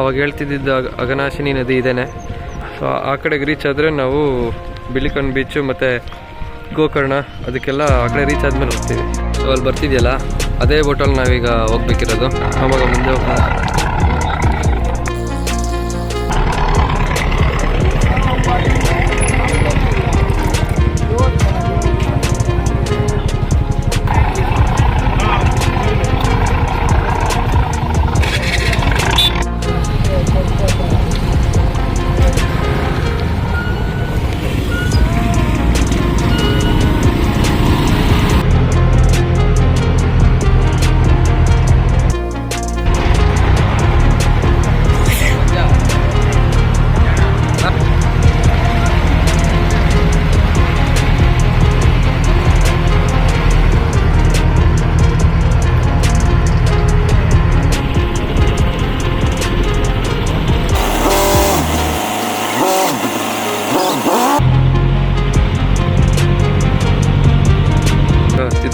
ಅವಾಗ ಹೇಳ್ತಿದ್ದ ಅಘನಾಶಿನಿ ನದಿ ಇದೇನೆ. ಸೊ ಆ ಕಡೆಗೆ ರೀಚ್ ಆದರೆ ನಾವು ಬಿಳಿಕನ್ ಬೀಚು ಮತ್ತು ಗೋಕರ್ಣ ಅದಕ್ಕೆಲ್ಲ ಆ ಕಡೆ ರೀಚ್ ಆದಮೇಲೆ ಹೋಗ್ತೀವಿ. ಸೊ ಅಲ್ಲಿ ಬರ್ತಿದೆಯಲ್ಲ ಅದೇ ಬೋಟಲ್ಲಿ ನಾವೀಗ ಹೋಗ್ಬೇಕಿರೋದು. ಆವಾಗ ಮುಂದೆ ಹೋಗೋಣ.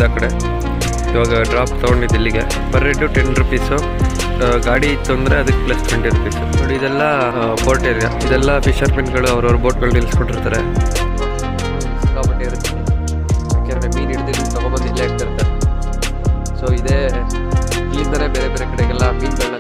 ಆ ಕಡೆ ಇವಾಗ ಡ್ರಾಪ್ ತೊಗೊಂಡಿದ್ದು ಇಲ್ಲಿಗೆ ಪರ್ ಹೆಡ್ 10 ರೂಪೀಸು. ಗಾಡಿ ಇತ್ತು ಅಂದರೆ ಅದಕ್ಕೆ ಪ್ಲಸ್ 20 ರೂಪೀಸು. ನೋಡಿ ಇದೆಲ್ಲ ಪೋರ್ಟ್ ಏರಿಯಾ. ಇದೆಲ್ಲ ಫಿಶರ್ಮೆನ್ಗಳು ಅವ್ರವ್ರ ಬೋಟ್ಗಳು ನಿಲ್ಲಿಸ್ಕೊಂಡಿರ್ತಾರೆ. ಸಿಕ್ಕಾಪಟ್ಟೆ ಇರುತ್ತೆ, ಯಾಕೆಂದರೆ ಮೀನು ಹಿಡಿದು ತೊಗೊಬಂದು ಇಲ್ಲೇ ಇಡ್ತಿರ್ತಾರೆ. ಸೊ ಇದೇ ಇಲ್ಲಿಂದಲೇ ಬೇರೆ ಬೇರೆ ಕಡೆಗೆಲ್ಲ ಮೀನುಗಳನ್ನ